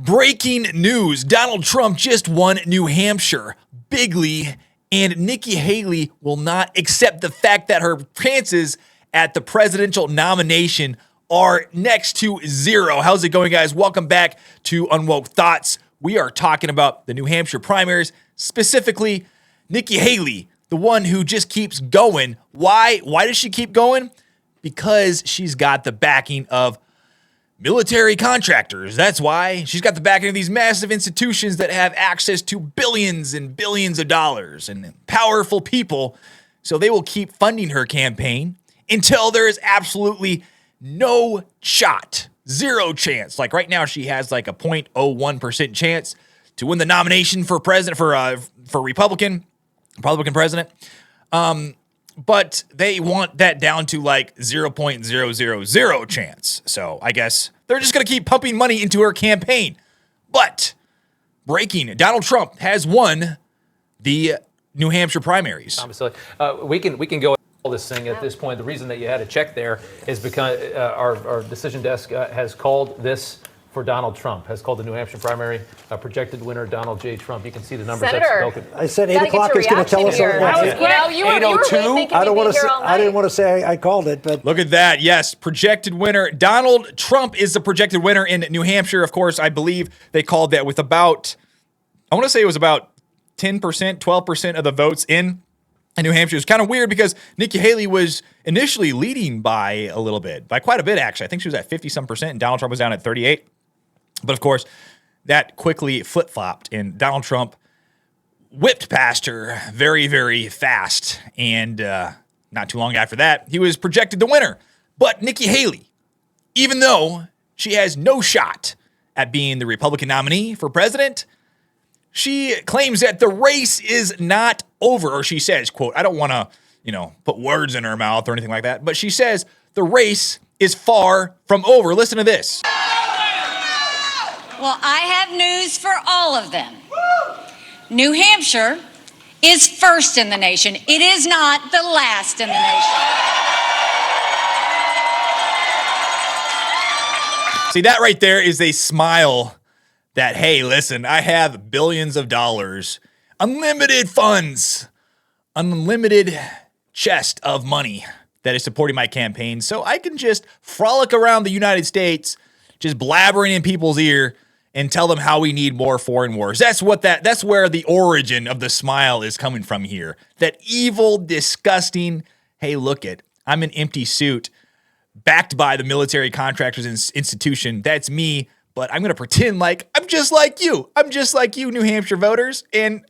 Breaking news. Donald Trump just won New Hampshire bigly, and Nikki Haley will not accept the fact that her chances at the presidential nomination are next to zero. How's it going, guys? Welcome back to Unwoke Thoughts. We are talking about the New Hampshire primaries, specifically Nikki Haley, the one who just keeps going. Why does she keep going? Because she's got the backing of military contractors. That's why. She's got the backing of these massive institutions that have access to billions and billions of dollars and powerful people. So they will keep funding her campaign until there is absolutely no shot, zero chance. Like right now, she has like a 0.01% chance to win the nomination for president, for Republican president. But they want that down to like 0.000 chance. So I guess they're just going to keep pumping money into her campaign. But breaking, Donald Trump has won the New Hampshire primaries. We can go all this thing at this point. The reason that you had a check there is because our decision desk has called this for Donald Trump, has called the New Hampshire primary projected winner Donald J. Trump. You can see the numbers. Senator, I said 8 o'clock is going to tell us all that. You were really thinking I didn't want to say I called it, but look at that. Yes, projected winner. Donald Trump is the projected winner in New Hampshire. Of course, I believe they called that with about, I want to say it was about 10%, 12% of the votes in New Hampshire. It's kind of weird because Nikki Haley was initially leading by a little bit, by quite a bit, actually. I think she was at 50-some%, and Donald Trump was down at 38. But of course, that quickly flip-flopped, and Donald Trump whipped past her very, very fast. And not too long after that, he was projected the winner. But Nikki Haley, even though she has no shot at being the Republican nominee for president, she claims that the race is not over. Or she says, quote, I don't want to, put words in her mouth or anything like that, but she says the race is far from over. Listen to this. Well, I have news for all of them. New Hampshire is first in the nation. It is not the last in the nation. See, that right there is a smile that, hey, listen, I have billions of dollars, unlimited funds, unlimited chest of money that is supporting my campaign. So I can just frolic around the United States, just blabbering in people's ear and tell them how we need more foreign wars. That's where the origin of the smile is coming from here. That evil, disgusting, hey, look it, I'm an empty suit backed by the military contractors institution. That's me, but I'm going to pretend like I'm just like you. I'm just like you, New Hampshire voters, and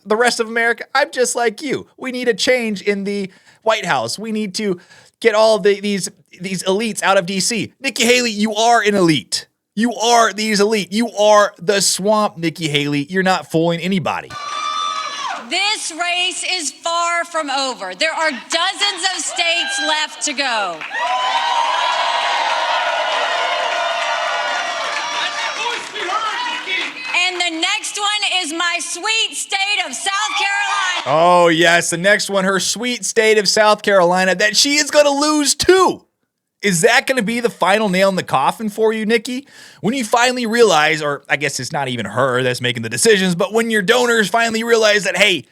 the rest of America. I'm just like you. We need a change in the White House. We need to get all these elites out of D.C. Nikki Haley, you are an elite. You are these elite. You are the swamp, Nikki Haley. You're not fooling anybody. This race is far from over. There are dozens of states left to go. And the next one is my sweet state of South Carolina. Oh, yes. The next one, her sweet state of South Carolina that she is going to lose to. Is that going to be the final nail in the coffin for you, Nikki? When you finally realize, or I guess it's not even her that's making the decisions, but when your donors finally realize that, hey,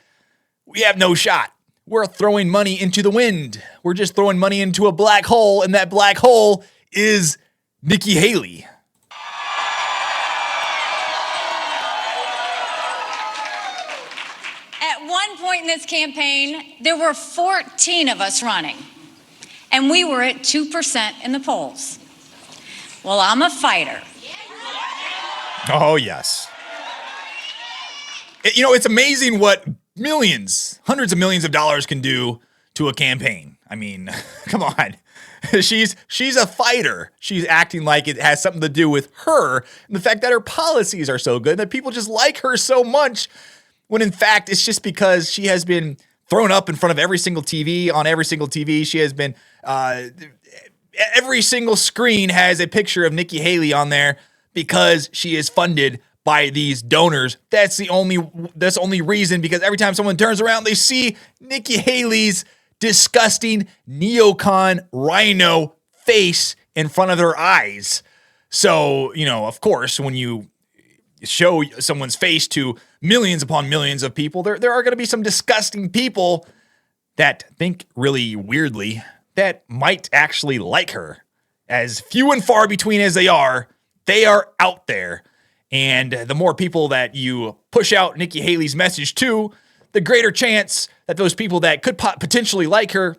we have no shot. We're throwing money into the wind. We're just throwing money into a black hole, and that black hole is Nikki Haley. At one point in this campaign, there were 14 of us running. And we were at 2% in the polls. Well, I'm a fighter. Oh, yes. It's amazing what millions, hundreds of millions of dollars can do to a campaign. I mean, come on. She's a fighter. She's acting like it has something to do with her and the fact that her policies are so good, that people just like her so much, when in fact it's just because she has been thrown up in front of every single TV, on every single TV. She has been, every single screen has a picture of Nikki Haley on there because she is funded by these donors. That's the only reason, because every time someone turns around, they see Nikki Haley's disgusting neocon rhino face in front of their eyes. So, of course, when you show someone's face to millions upon millions of people, there are going to be some disgusting people that think really weirdly that might actually like her. As few and far between as they are out there. And the more people that you push out Nikki Haley's message to, the greater chance that those people that could potentially like her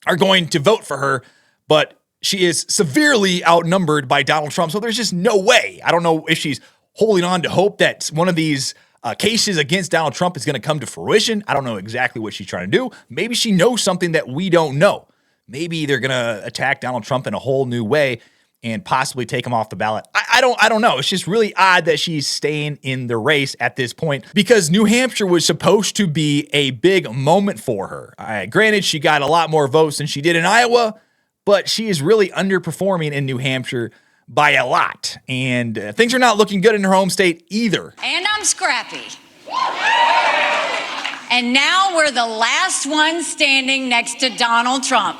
are going to vote for her. But she is severely outnumbered by Donald Trump. So there's just no way. I don't know if she's holding on to hope that one of these cases against Donald Trump is going to come to fruition. I don't know exactly what she's trying to do. Maybe she knows something that we don't know. Maybe they're going to attack Donald Trump in a whole new way and possibly take him off the ballot. I don't know. It's just really odd that she's staying in the race at this point because New Hampshire was supposed to be a big moment for her. Granted, she got a lot more votes than she did in Iowa, but she is really underperforming in New Hampshire by a lot. And things are not looking good in her home state either. And I'm scrappy. And now we're the last one standing next to Donald Trump.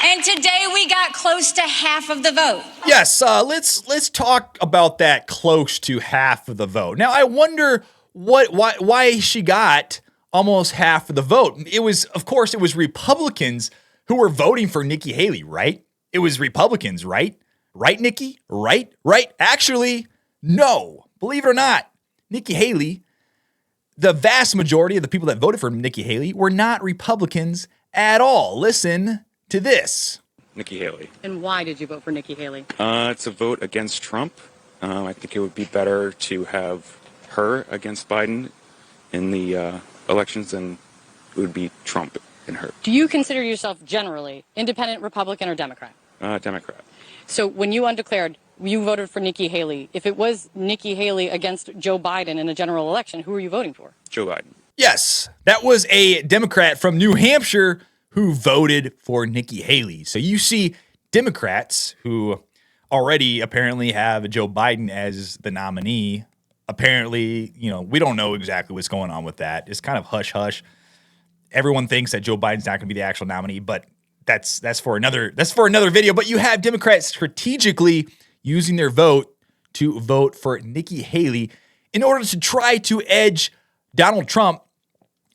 And today we got close to half of the vote. Yes, let's talk about that close to half of the vote. Now, I wonder why she got almost half of the vote. It was Republicans who were voting for Nikki Haley, right? It was Republicans, right? Right, Nikki? Right? Actually, no. Believe it or not, Nikki Haley, the vast majority of the people that voted for Nikki Haley were not Republicans at all. Listen to this. Nikki Haley. And why did you vote for Nikki Haley? It's a vote against Trump. I think it would be better to have her against Biden in the elections than it would be Trump and her. Do you consider yourself generally independent, Republican, or Democrat? Democrat. So when you undeclared, you voted for Nikki Haley. If it was Nikki Haley against Joe Biden in a general election, who are you voting for? Joe Biden. Yes, that was a Democrat from New Hampshire who voted for Nikki Haley. So you see Democrats who already apparently have Joe Biden as the nominee. Apparently, we don't know exactly what's going on with that. It's kind of hush-hush. Everyone thinks that Joe Biden's not going to be the actual nominee, but that's for another video. But you have Democrats strategically using their vote to vote for Nikki Haley in order to try to edge Donald Trump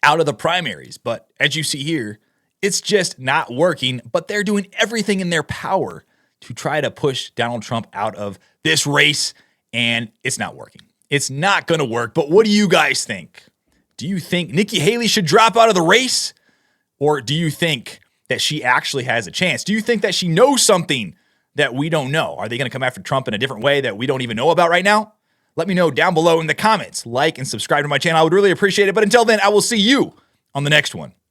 out of the primaries. But as you see here, it's just not working, but they're doing everything in their power to try to push Donald Trump out of this race, and it's not working. It's not going to work, but what do you guys think? Do you think Nikki Haley should drop out of the race, or do you think that she actually has a chance? Do you think that she knows something that we don't know? Are they going to come after Trump in a different way that we don't even know about right now? Let me know down below in the comments. Like and subscribe to my channel. I would really appreciate it, but until then, I will see you on the next one.